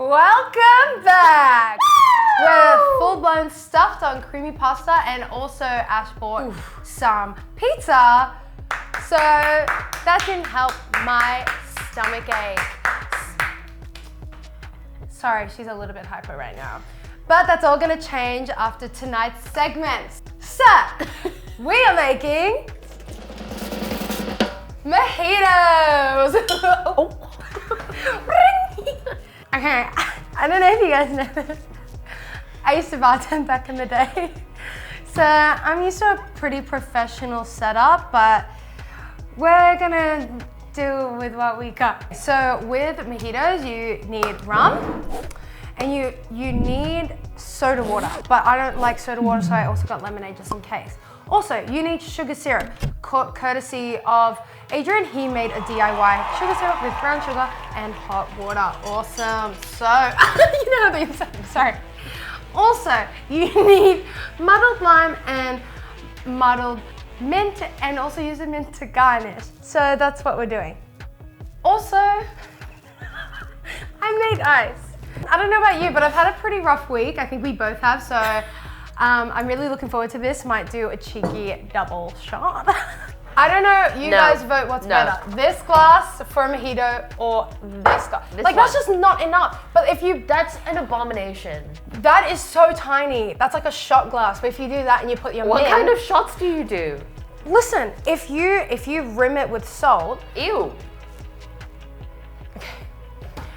Welcome back! We're full-blown stuffed on creamy pasta and also Ash bought some pizza. So that didn't help my stomach ache. Sorry, she's a little bit hyper right now. But that's all gonna change after tonight's segments. So, we are making mojitos. Okay, I don't know if you guys know. I used to bartend back in the day. So I'm used to a pretty professional setup, but we're gonna do with what we got. So with mojitos, you need rum and you need soda water, but I don't like soda water, so I also got lemonade just in case. Also, you need sugar syrup, courtesy of Adrian. He made a DIY sugar syrup with brown sugar and hot water. Awesome. So, you know how I'm sorry. Also, you need muddled lime and muddled mint, and also use the mint to garnish. So that's what we're doing. Also, I made ice. I don't know about you, but I've had a pretty rough week. I think we both have, so I'm really looking forward to this. Might do a cheeky double shot. I don't know, you guys vote what's better. This glass for a mojito or this glass. That's just not enough. But if you, that's an abomination. That is so tiny. That's like a shot glass. But if you do that and you put your What kind of shots do you do? Listen, if you rim it with salt. Ew.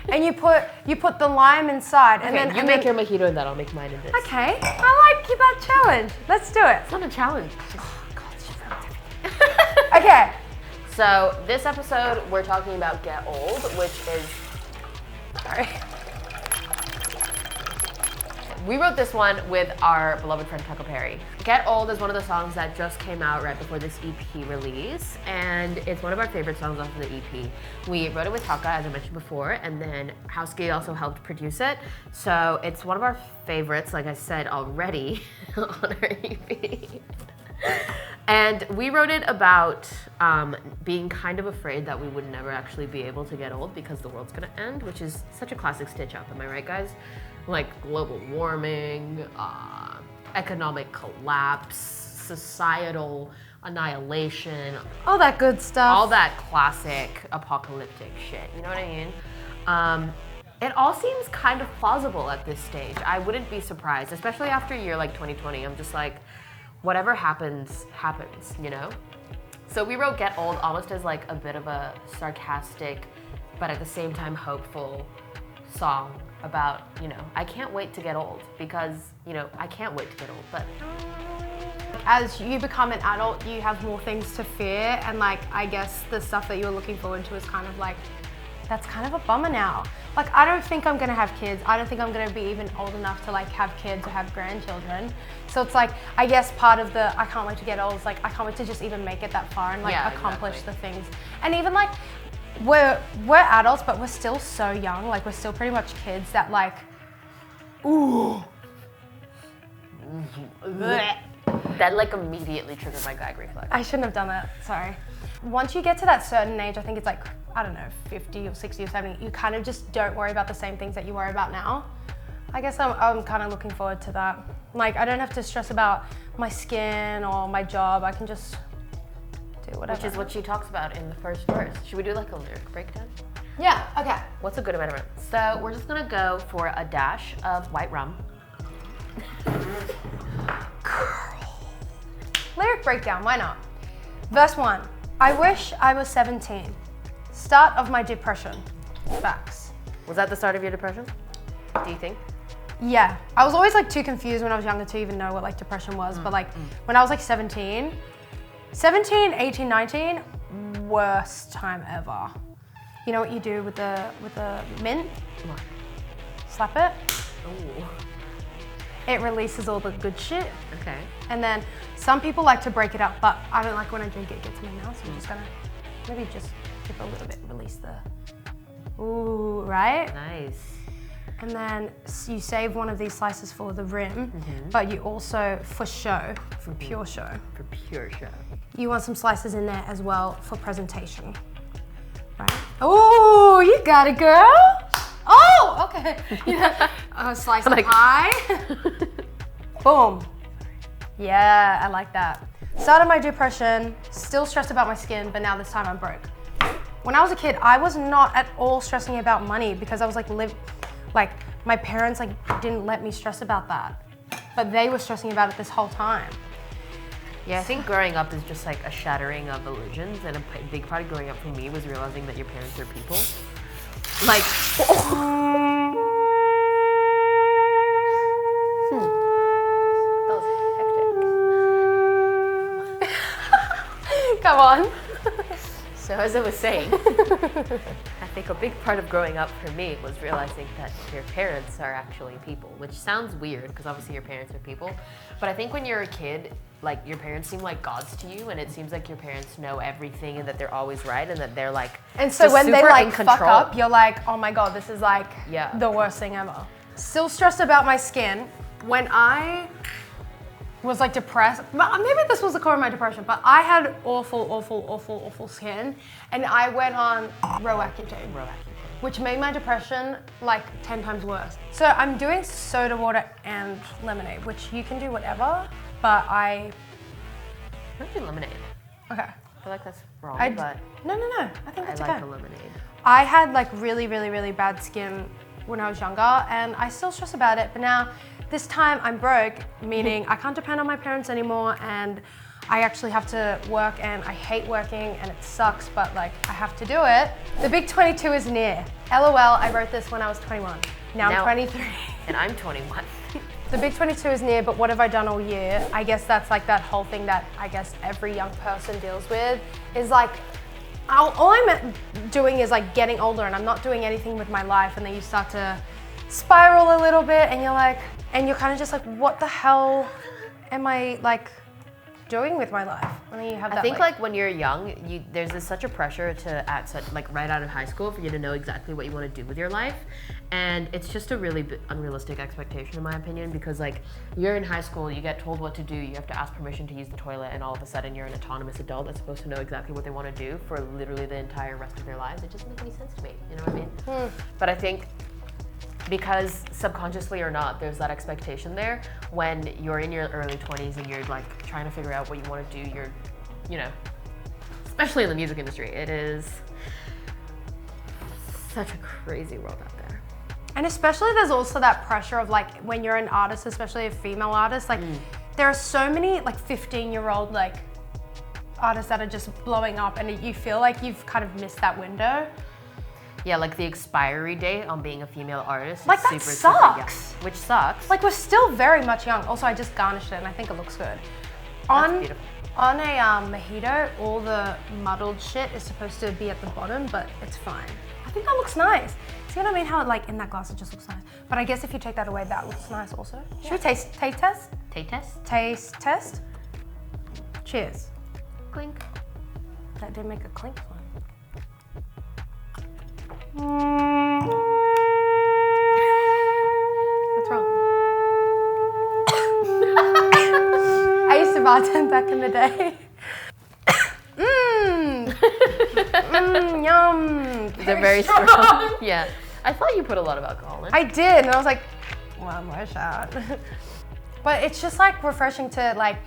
And you put the lime inside, and then you make your mojito and then I'll make mine in this. Okay, I like that challenge. Let's do it. It's not a challenge. Oh God, it's just everything. Okay. So this episode we're talking about Get Old, which is. Sorry. We wrote this one with our beloved friend Tucker Perry. Get Old is one of the songs that just came out right before this EP release, and it's one of our favorite songs off of the EP. We wrote it with Tucker, as I mentioned before, and then Houseky also helped produce it. So it's one of our favorites, like I said already, on our EP. And we wrote it about being kind of afraid that we would never actually be able to get old because the world's gonna end, which is such a classic Stitch Up, am I right, guys? Like global warming, economic collapse, societal annihilation. All that good stuff. All that classic apocalyptic shit, you know what I mean? It all seems kind of plausible at this stage. I wouldn't be surprised, especially after a year like 2020. I'm just like, whatever happens, happens, you know? So we wrote Get Old almost as like a bit of a sarcastic, but at the same time hopeful song about, you know, I can't wait to get old because, you know, I can't wait to get old, but. As you become an adult, you have more things to fear, and like, I guess the stuff that you were looking forward to is kind of like, that's kind of a bummer now. Like, I don't think I'm gonna have kids. I don't think I'm gonna be even old enough to like have kids or have grandchildren. So it's like, I guess part of the, I can't wait to get old is like, I can't wait to just even make it that far and like accomplish the things. And even like, we're adults, but we're still so young. Like, we're still pretty much kids that like, ooh. That like immediately triggered my gag reflex. I shouldn't have done that, sorry. Once you get to that certain age, I think it's like, I don't know, 50 or 60 or 70, you kind of just don't worry about the same things that you worry about now. I guess I'm kind of looking forward to that. Like, I don't have to stress about my skin or my job. I can just do whatever. Which is what she talks about in the first verse. Should we do like a lyric breakdown? Yeah, okay. What's a good amount of rum? So we're just gonna go for a dash of white rum. Lyric breakdown, why not? Verse 1, I wish I was 17. Start of my depression. Facts. Was that the start of your depression? Do you think? Yeah, I was always like too confused when I was younger to even know what like depression was, but like when I was like 17, 18, 19, worst time ever. You know what you do with the mint? What? Slap it. Ooh. It releases all the good shit. Okay. And then some people like to break it up, but I don't like when I drink it, it gets in my mouth, so I'm just gonna maybe just dip a little bit, release the, ooh, right? Nice. And then you save one of these slices for the rim, but you also, for show, for pure show. For pure show. You want some slices in there as well for presentation, right? Oh, you got it, girl. Oh, Okay. A slice of pie. Boom. Yeah, I like that. Started my depression, still stressed about my skin, but now this time I'm broke. When I was a kid, I was not at all stressing about money because I was like, my parents like didn't let me stress about that. But they were stressing about it this whole time. Yeah, I think growing up is just like a shattering of illusions, and a big part of growing up for me was realizing that your parents are people. Like, that was hectic. Come on. So as I was saying, I think a big part of growing up for me was realizing that your parents are actually people, which sounds weird because obviously your parents are people. But I think when you're a kid, like your parents seem like gods to you, and it seems like your parents know everything and that they're always right and that they're like and so just when they super like in fuck control. up, you're like, oh my God, this is like the worst thing ever. Still stressed about my skin. When I was like depressed, maybe this was the core of my depression, but I had awful skin, and I went on Roaccutane, which made my depression like 10 times worse. So I'm doing soda water and lemonade, which you can do whatever, but I don't do lemonade. Okay. I feel like that's wrong, but no, I think that's I okay. like a lemonade. I had like really bad skin when I was younger, and I still stress about it, but now this time I'm broke, meaning I can't depend on my parents anymore, and I actually have to work, and I hate working, and it sucks, but like I have to do it. The big 22 is near. LOL, I wrote this when I was 21. Now I'm 23. And I'm 21. The big 22 is near, but what have I done all year? I guess that's like that whole thing that I guess every young person deals with, is like, all I'm doing is like getting older, and I'm not doing anything with my life, and then you start to spiral a little bit, and you're like, and you're kind of just like, what the hell am I like doing with my life? And then you have that, I think like when you're young, there's such a pressure to right out of high school for you to know exactly what you want to do with your life, and it's just a really unrealistic expectation in my opinion, because like you're in high school, you get told what to do, you have to ask permission to use the toilet, and all of a sudden you're an autonomous adult that's supposed to know exactly what they want to do for literally the entire rest of their lives. It doesn't make any sense to me, you know what I mean? But I think because subconsciously or not, there's that expectation there when you're in your early 20s and you're like trying to figure out what you want to do. You're, you know, especially in the music industry, it is such a crazy world out there. And especially there's also that pressure of like when you're an artist, especially a female artist, like there are so many like 15-year-old like artists that are just blowing up, and you feel like you've kind of missed that window. Yeah, like the expiry date on being a female artist. Like that sucks. Which sucks. Like we're still very much young. Also, I just garnished it and I think it looks good. That's beautiful. On a mojito, all the muddled shit is supposed to be at the bottom, but it's fine. I think that looks nice. See what I mean? How like in that glass it just looks nice. But I guess if you take that away, that looks nice also. Yeah. Should we taste test? Taste test. Cheers. Clink. That did make a clink one. What's wrong? I used to bartend back in the day. Yum. They're very strong. Yeah. I thought you put a lot of alcohol in. I did, and I was like, one more shot. But it's just like refreshing to like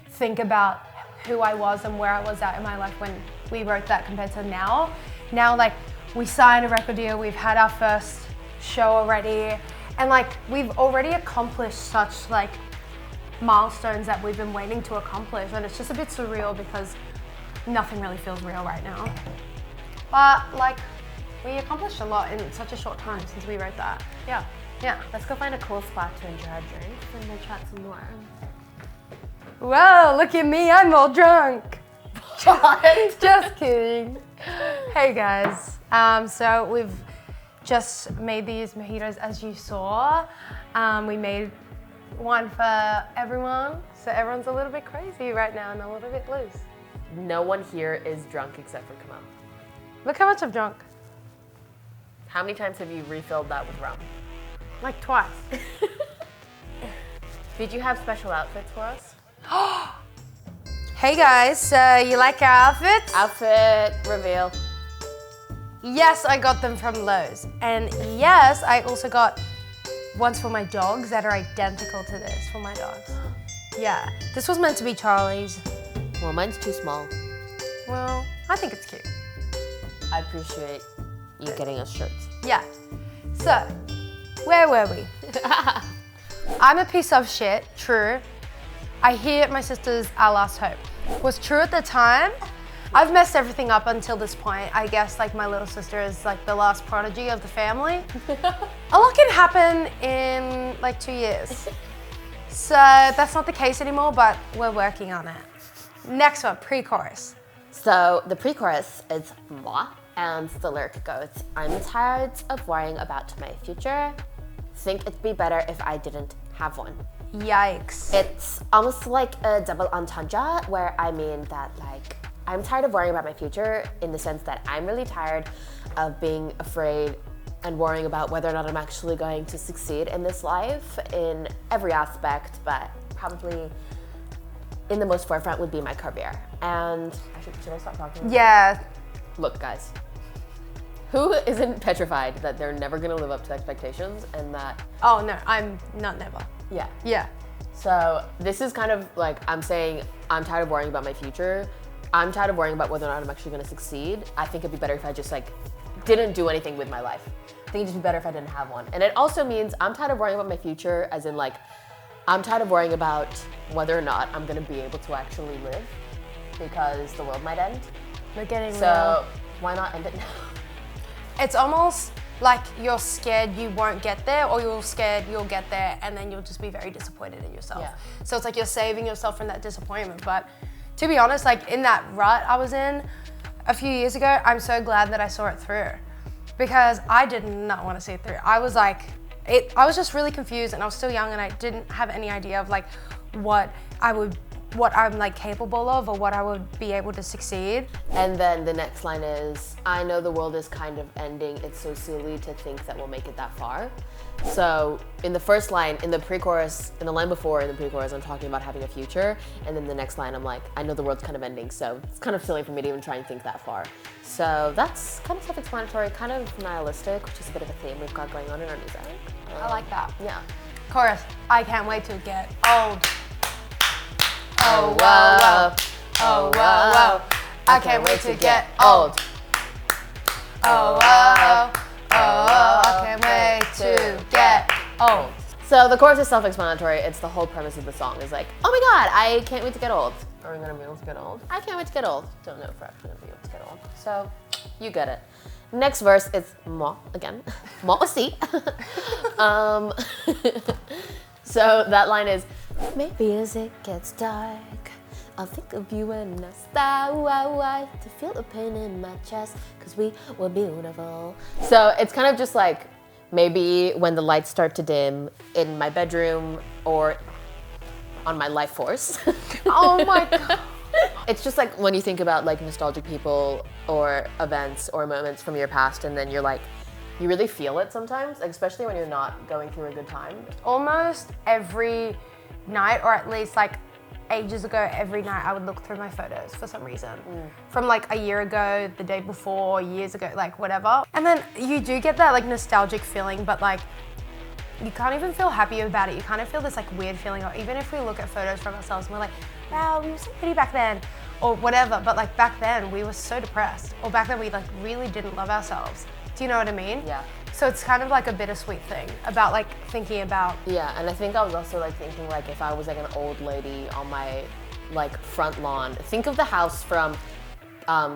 think about who I was and where I was at in my life when we wrote that compared to now. Now, like, we signed a record deal, we've had our first show already, and like we've already accomplished such like milestones that we've been waiting to accomplish, and it's just a bit surreal because nothing really feels real right now. But like we accomplished a lot in such a short time since we wrote that. Yeah. Let's go find a cool spot to enjoy our drinks and we'll chat some more. Whoa, look at me, I'm all drunk. Just kidding. Hey guys, so we've just made these mojitos as you saw. We made one for everyone, so everyone's a little bit crazy right now and a little bit loose. No one here is drunk except for Calmell. Look how much I've drunk. How many times have you refilled that with rum? Like twice. Did you have special outfits for us? Hey guys, you like our outfits? Outfit reveal. Yes, I got them from Lowe's. And yes, I also got ones for my dogs that are identical to this for my dogs. Yeah, this was meant to be Charlie's. Well, mine's too small. Well, I think it's cute. I appreciate you getting us shirts. Yeah. So, where were we? I'm a piece of shit, true. I hear my sister's Our Last Hope. Was true at the time. I've messed everything up until this point. I guess like my little sister is like the last prodigy of the family. A lot can happen in like 2 years. So that's not the case anymore, but we're working on it. Next one, pre-chorus. So the pre-chorus is moi, and the lyric goes, I'm tired of worrying about my future. Think it'd be better if I didn't have one. Yikes. It's almost like a double entendre where I mean that like, I'm tired of worrying about my future in the sense that I'm really tired of being afraid and worrying about whether or not I'm actually going to succeed in this life in every aspect, but probably in the most forefront would be my career. And should I stop talking? Yeah. Look, guys, who isn't petrified that they're never gonna live up to expectations and that... Oh no, I'm not never. Yeah. Yeah. So this is kind of like, I'm saying I'm tired of worrying about my future. I'm tired of worrying about whether or not I'm actually gonna succeed. I think it'd be better if I just like didn't do anything with my life. I think it'd just be better if I didn't have one. And it also means I'm tired of worrying about my future, as in like, I'm tired of worrying about whether or not I'm gonna be able to actually live because the world might end. We're getting So why not end it now? It's almost like you're scared you won't get there, or you're scared you'll get there and then you'll just be very disappointed in yourself. Yeah. So it's like you're saving yourself from that disappointment. But to be honest, like in that rut I was in a few years ago, I'm so glad that I saw it through, because I did not want to see it through. I was like, I was just really confused, and I was still young and I didn't have any idea of like what I'm like capable of or what I would be able to succeed. And then the next line is, I know the world is kind of ending. It's so silly to think that we'll make it that far. So in the first line, in the pre-chorus, in the line before in the pre-chorus, I'm talking about having a future. And then the next line, I'm like, I know the world's kind of ending. So it's kind of silly for me to even try and think that far. So that's kind of self-explanatory, kind of nihilistic, which is a bit of a theme we've got going on in our music. I like that. Yeah. Chorus, I can't wait to get old. Oh, whoa, Oh, whoa, whoa. I can't wait to get old. Oh, whoa, oh, I can't wait to get old. So the chorus is self-explanatory. It's the whole premise of the song is like, oh my God, I can't wait to get old. Are we gonna be able to get old? I can't wait to get old. Don't know if we're actually gonna be able to get old. So you get it. Next verse is moi again. Moi aussi. So that line is, maybe as it gets dark, I'll think of you and I start to feel the pain in my chest, cause we were beautiful. So it's kind of just like, maybe when the lights start to dim in my bedroom or on my life force. Oh my God. It's just like when you think about like nostalgic people or events or moments from your past, and then you're like, you really feel it sometimes, like, especially when you're not going through a good time. Almost every night, or at least like ages ago, every night I would look through my photos for some reason. From like a year ago, the day before, years ago, like whatever. And then you do get that like nostalgic feeling, but like you can't even feel happy about it. You kind of feel this like weird feeling, or even if we look at photos from ourselves and we're like, wow, we were so pretty back then, or whatever. But like back then we were so depressed, or back then we like really didn't love ourselves. Do you know what I mean? Yeah. So it's kind of like a bittersweet thing about like thinking about. Yeah, and I think I was also like thinking like if I was like an old lady on my like front lawn, think of the house from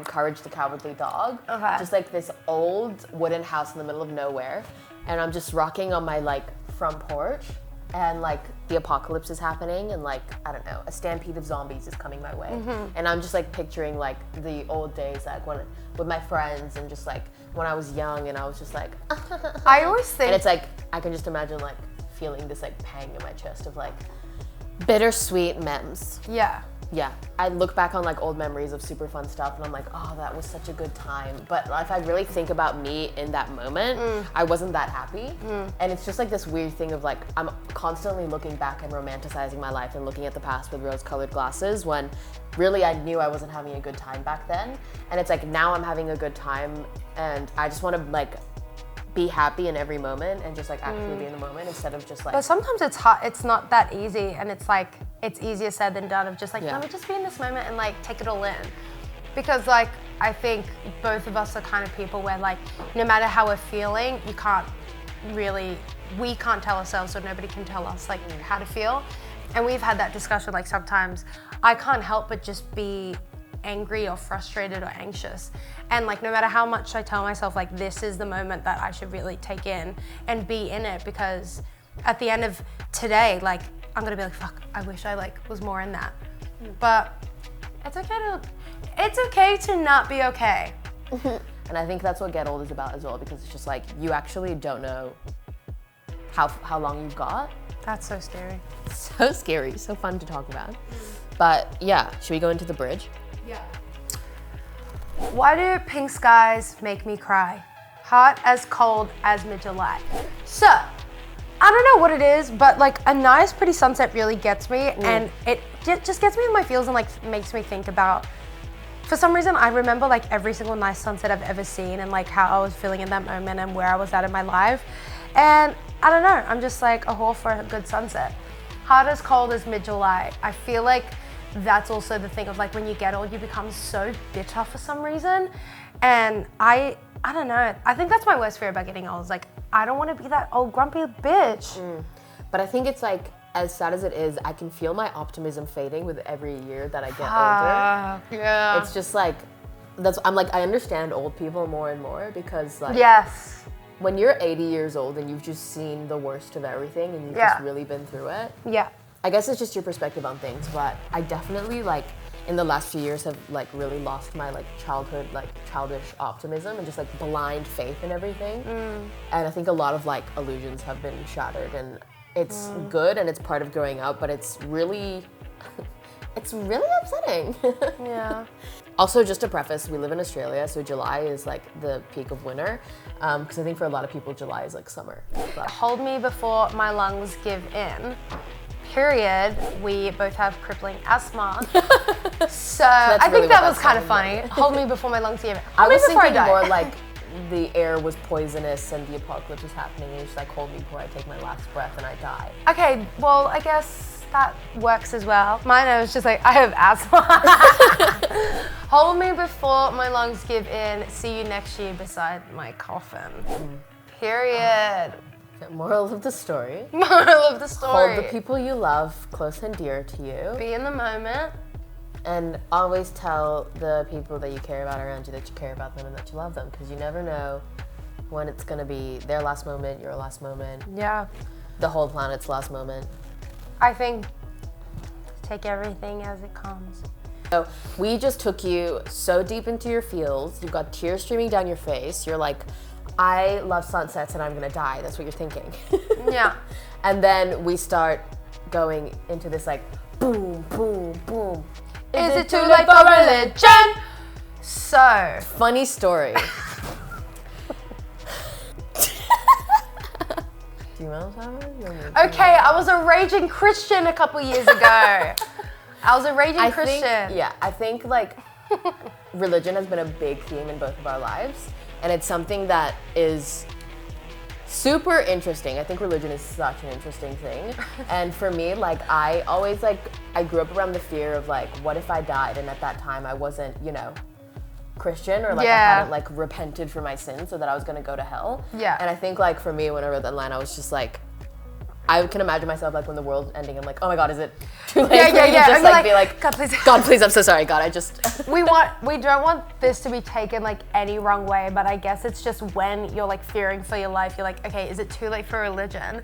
Courage the Cowardly Dog. Okay. Just like this old wooden house in the middle of nowhere, and I'm just rocking on my like front porch, and like the apocalypse is happening, and like, I don't know, a stampede of zombies is coming my way. And I'm just like picturing like the old days, like when with my friends, and just like when I was young and I was just like, I always think. and it's like, I can just imagine like feeling this like pang in my chest of like bittersweet memes. Yeah. Yeah, I look back on like old memories of super fun stuff and I'm like, oh, that was such a good time. But if I really think about me in that moment, I wasn't that happy. And it's just like this weird thing of like, I'm constantly looking back and romanticizing my life and looking at the past with rose-colored glasses when really I knew I wasn't having a good time back then. And it's like, now I'm having a good time and I just want to like be happy in every moment and just like actually be in the moment instead of just like. But sometimes it's hard, it's not that easy, and it's like, it's easier said than done of just like, let me just be in this moment and like take it all in. Because like, I think both of us are kind of people where like, no matter how we're feeling, we can't tell ourselves, or nobody can tell us like how to feel. And we've had that discussion, like sometimes I can't help but just be angry or frustrated or anxious. And like, no matter how much I tell myself like, this is the moment that I should really take in and be in it, because at the end of today, like, I'm gonna be like, fuck, I wish I like was more in that. But it's okay to not be okay. And I think that's what Get Old is about as well, because it's just like, you actually don't know how long you've got. That's so scary. So scary, so fun to talk about. But yeah, should we go into the bridge? Yeah. Why do pink skies make me cry? Hot as cold as mid-July. So, I don't know what it is, but like a nice pretty sunset really gets me, and it just gets me in my feels and like makes me think about, for some reason I remember like every single nice sunset I've ever seen and like how I was feeling in that moment and where I was at in my life. And I don't know, I'm just like a whore for a good sunset. Hot as cold as mid-July. I feel like that's also the thing of like, when you get old, you become so bitter for some reason. And I don't know, I think that's my worst fear about getting old, is like, I don't want to be that old grumpy bitch. But I think it's like, as sad as it is, I can feel my optimism fading with every year that I get older. Yeah. It's just like, I'm like, I understand old people more and more, because like, yes, when you're 80 years old and you've just seen the worst of everything and you've just really been through it. Yeah. I guess it's just your perspective on things, but I definitely like in the last few years have like really lost my like childhood, like childish optimism and just like blind faith in everything. And I think a lot of like illusions have been shattered, and it's good and it's part of growing up, but it's really, it's really upsetting. Yeah. Also, just to preface, we live in Australia, so July is like the peak of winter, because I think for a lot of people, July is like summer. But Hold me before my lungs give in. Period. We both have crippling asthma. So I think that was kind of funny. Hold me before my lungs give in. I was before thinking I die. more like the air was poisonous and the apocalypse was happening, and it's like, hold me before I take my last breath and I die. Okay, well, I guess that works as well. Mine, I was just like, I have asthma. Hold me before my lungs give in. See you next year beside my coffin. Period. Moral of the story. Moral of the story. Hold the people you love close and dear to you. Be in the moment. And always tell the people that you care about around you that you care about them and that you love them, because you never know when it's going to be their last moment, your last moment, Yeah. the whole planet's last moment. I think take everything as it comes. So we just took you so deep into your feels. You've got tears streaming down your face. You're like, I love sunsets and I'm gonna die. That's what you're thinking. Yeah. And then we start going into this like boom, boom, boom. Is it too late for religion? So. Funny story. Do you want to talk about it? Okay, I was a raging Christian a couple years ago. I was a raging Christian. I think like religion has been a big theme in both of our lives, and it's something that is super interesting. I think religion is such an interesting thing. And for me, like I always like, I grew up around the fear of like, what if I died and at that time I wasn't, you know, Christian, or like I hadn't like repented for my sins, so that I was gonna go to hell. Yeah. And I think like for me, when I read that line, I was just like, I can imagine myself like when the world's ending, I'm like, oh my God, is it too late for me to just like be like, God, please, I'm so sorry, God, I just. we don't want this to be taken like any wrong way, but I guess it's just when you're like fearing for your life, you're like, okay, is it too late for religion?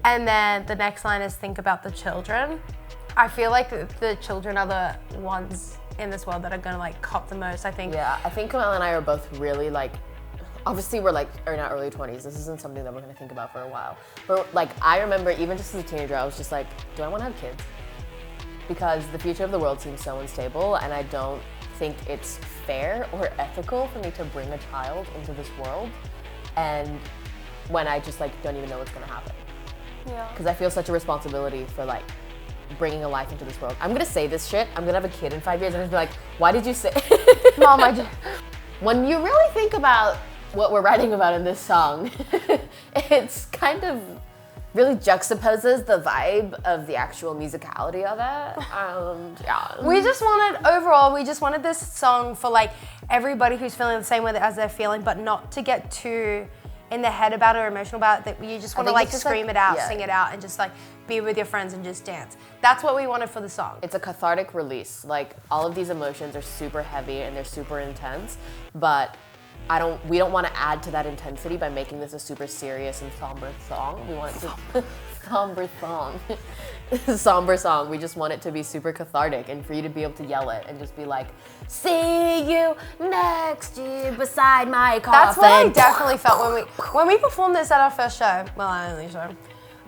And then the next line is think about the children. I feel like the children are the ones in this world that are gonna like cop the most, I think. Yeah, I think Camille and I are both really like, obviously we're like in our early 20s. This isn't something that we're gonna think about for a while. But like, I remember even just as a teenager, I was just like, do I wanna have kids? because the future of the world seems so unstable, and I don't think it's fair or ethical for me to bring a child into this world, and when I just like don't even know what's gonna happen. Yeah. Because I feel such a responsibility for like bringing a life into this world. I'm gonna say this shit. I'm gonna have a kid in 5 years, and I'm gonna be like, why did you say? Mom, I just. When you really think about what we're writing about in this song, it's kind of really juxtaposes the vibe of the actual musicality of it. Yeah. We just wanted this song for like everybody who's feeling the same way as they're feeling, but not to get too in their head about it or emotional about it, that you just want to like scream it out, sing it out, and just like be with your friends and just dance. That's what we wanted for the song. It's a cathartic release. Like, all of these emotions are super heavy and they're super intense, but we don't want to add to that intensity by making this a super serious and somber song. We want it to somber song. We just want it to be super cathartic and for you to be able to yell it and just be like, see you next year beside my coffin. That's what I definitely felt when we performed this at our first show. Well, our only show.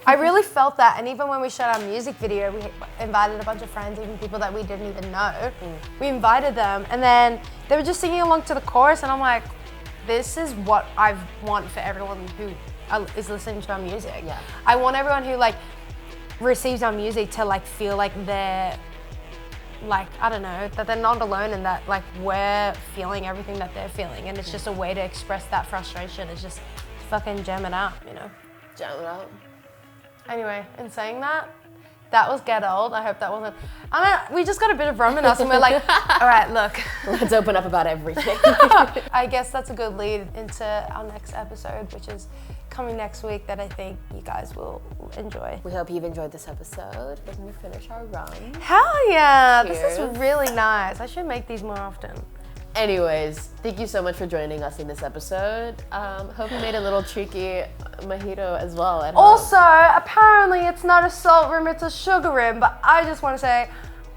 I really felt that, and even when we shot our music video, we invited a bunch of friends, even people that we didn't even know. We invited them, and then they were just singing along to the chorus, and I'm like, this is what I want for everyone who is listening to our music. Yeah. I want everyone who like receives our music to like feel like they're like, I don't know, that they're not alone and that like we're feeling everything that they're feeling, and it's just a way to express that frustration. It's just fucking jam it out, you know? Jam it out. Anyway, in saying that, that was Get Old. I hope that wasn't. We just got a bit of rum in us, and we're like, all right, look. Let's open up about everything. I guess that's a good lead into our next episode, which is coming next week, that I think you guys will enjoy. We hope you've enjoyed this episode. When we finish our run. Hell yeah! Cheers. This is really nice. I should make these more often. Anyways, thank you so much for joining us in this episode. Hope you made a little cheeky mojito as well at home. Also, apparently it's not a salt rim, it's a sugar rim, but I just want to say,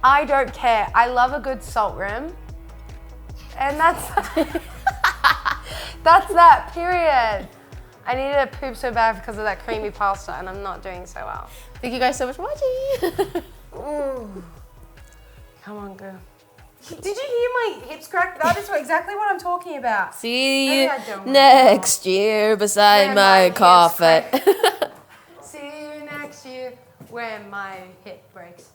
I don't care. I love a good salt rim. And that's, that's that, period. I need to poop so bad because of that creamy pasta, and I'm not doing so well. Thank you guys so much for watching. Come on, girl. Did you hear my hips crack? That is exactly what I'm talking about. See you next year beside my coffin. See you next year when my hip breaks.